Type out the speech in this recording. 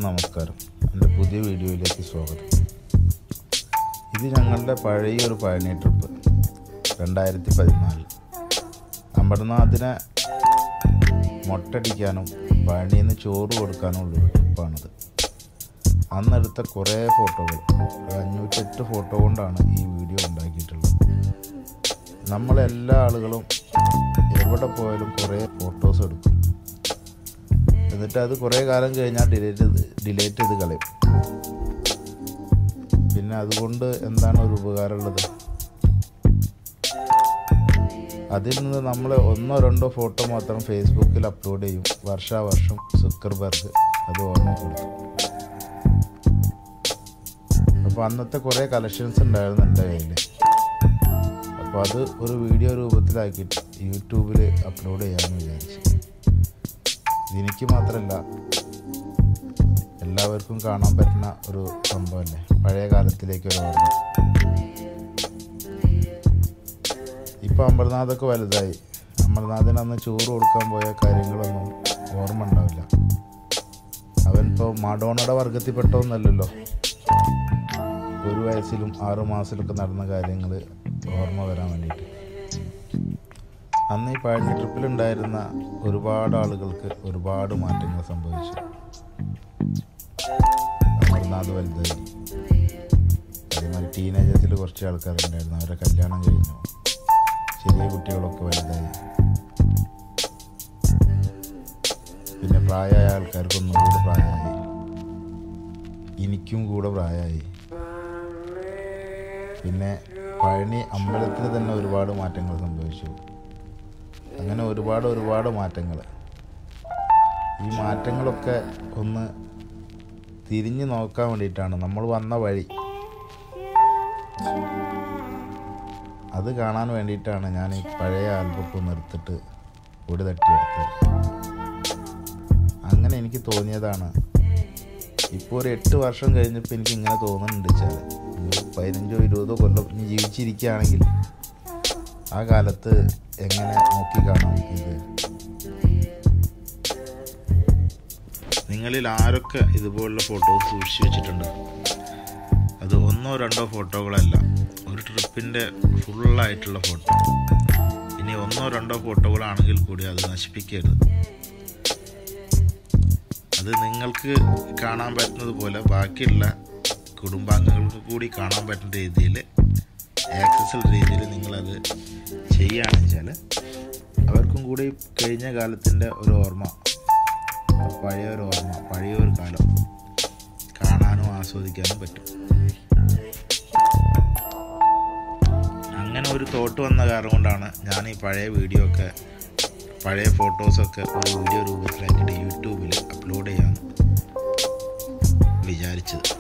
നമസ്കാരം. എൻ്റെ പുതിയ വീഡിയോയിലേക്ക് സ്വാഗതം. ഇത് ഞങ്ങളുടെ പഴയൊരു പഴനി ട്രിപ്പ് 2014. അമർനാഥിനെ മൊട്ടടിക്കാനും പഴനിയിൽ നിന്ന് ചോറ് കൊടുക്കാനുമുള്ള ട്രിപ്പാണിത്. അന്നെടുത്ത കുറേ ഫോട്ടോകൾ, 508 ഫോട്ടോ കൊണ്ടാണ് ഈ വീഡിയോ ഉണ്ടാക്കിയിട്ടുള്ളത്. നമ്മളെല്ലാ ആളുകളും എവിടെ പോയാലും കുറേ ഫോട്ടോസ് എടുക്കും. എന്നിട്ട് അത് കുറേ കാലം കഴിഞ്ഞാൽ ഡിലേറ്റ് ചെയ്ത് കളയും. പിന്നെ അതുകൊണ്ട് എന്താണ് ഒരു ഉപകാരമുള്ളത്? അതിൽ നിന്ന് നമ്മൾ 1-2 ഫോട്ടോ മാത്രം ഫേസ്ബുക്കിൽ അപ്ലോഡ് ചെയ്യും. വർഷാവർഷം സുക്കർബർഗ് അത് ഓർമ്മപ്പെടുത്തും. അപ്പോൾ അന്നത്തെ കുറേ കളക്ഷൻസ് ഉണ്ടായിരുന്നു എൻ്റെ കയ്യിൽ. അപ്പോൾ അത് ഒരു വീഡിയോ രൂപത്തിലാക്കിയിട്ട് യൂട്യൂബിൽ അപ്ലോഡ് ചെയ്യാമെന്ന് വിചാരിച്ചു. എനിക്ക് മാത്രമല്ല, എല്ലാവർക്കും കാണാൻ പറ്റുന്ന ഒരു സംഭവമല്ലേ, പഴയ കാലത്തിലേക്ക് ഒരു ഓർമ്മ. ഇപ്പോൾ അമർനാഥൊക്കെ വലുതായി. അമർനാഥിന് അന്ന് ചോറ് കൊടുക്കാൻ പോയ കാര്യങ്ങളൊന്നും ഓർമ്മ ഉണ്ടാവില്ല. അവൻ ഇപ്പോൾ മഡോണയുടെ വർഗത്തിൽപ്പെട്ടൊന്നല്ലല്ലോ. 1 വയസ്സിലും 6 മാസത്തിലൊക്കെ നടന്ന കാര്യങ്ങൾ ഓർമ്മ വരാൻ വേണ്ടിയിട്ട്. അന്ന് ഈ പഴനി ട്രിപ്പിലുണ്ടായിരുന്ന ഒരുപാട് ആളുകൾക്ക് ഒരുപാട് മാറ്റങ്ങൾ സംഭവിച്ചു. അമർനാഥ് വലുതായി. അതേമാതിരി ടീനേജേഴ്സിൽ കുറച്ച് ആൾക്കാരുണ്ടായിരുന്നു, അവരെ കല്യാണം കഴിഞ്ഞു. ചെറിയ കുട്ടികളൊക്കെ വലുതായി. പിന്നെ പ്രായമായ ആൾക്കാർക്ക് ഒന്നുകൂടെ പ്രായമായി. എനിക്കും കൂടെ പ്രായമായി. പിന്നെ പഴനി അമ്പലത്തിൽ തന്നെ ഒരുപാട് മാറ്റങ്ങൾ സംഭവിച്ചു. അങ്ങനെ ഒരുപാട് മാറ്റങ്ങൾ. ഈ മാറ്റങ്ങളൊക്കെ ഒന്ന് തിരിഞ്ഞു നോക്കാൻ വേണ്ടിയിട്ടാണ് നമ്മൾ വന്ന വഴി. അത് കാണാൻ വേണ്ടിയിട്ടാണ് ഞാൻ ഈ പഴയ ആൽബമൊക്കെ ഒന്ന് എടുത്തിട്ട് പൊടി തട്ടിയെടുത്തത്. അങ്ങനെ എനിക്ക് തോന്നിയതാണ്. ഇപ്പോൾ ഒരു 8 വർഷം കഴിഞ്ഞപ്പോൾ എനിക്ക് ഇങ്ങനെ തോന്നുന്നുണ്ട് വെച്ചാൽ, 15-20 കൊല്ലം ഇനി ജീവിച്ചിരിക്കുകയാണെങ്കിൽ ആ കാലത്ത് എങ്ങനെ നോക്കിക്കാണാം ഇത്. നിങ്ങളിൽ ആരൊക്കെ ഇതുപോലുള്ള ഫോട്ടോസ് സൂക്ഷിച്ചു വെച്ചിട്ടുണ്ട്? അത് 1-2 ഫോട്ടോകളല്ല, ഒരു ട്രിപ്പിൻ്റെ ഫുള്ളായിട്ടുള്ള ഫോട്ടോ. ഇനി 1-2 ഫോട്ടോകളാണെങ്കിൽ കൂടി അത് നശിപ്പിക്കരുത്. അത് നിങ്ങൾക്ക് കാണാൻ പറ്റുന്നത് പോലെ ബാക്കിയുള്ള കുടുംബാംഗങ്ങൾക്ക് കൂടി കാണാൻ പറ്റുന്ന രീതിയിൽ, ആക്സസിബിൾ രീതിയിൽ നിങ്ങളത് ചെയ്യുകയാണെന്ന് വെച്ചാൽ അവർക്കും കൂടി കഴിഞ്ഞ കാലത്തിൻ്റെ ഒരു ഓർമ്മ, പഴയൊരു കാലം കാണാനും ആസ്വദിക്കാനും പറ്റും. അങ്ങനെ ഒരു തോട്ട് വന്ന കാരണം കൊണ്ടാണ് ഞാൻ ഈ പഴയ ഫോട്ടോസൊക്കെ ഒരു വീഡിയോ രൂപത്തിലാക്കിയിട്ട് യൂട്യൂബിൽ അപ്ലോഡ് ചെയ്യാമെന്ന് വിചാരിച്ചത്.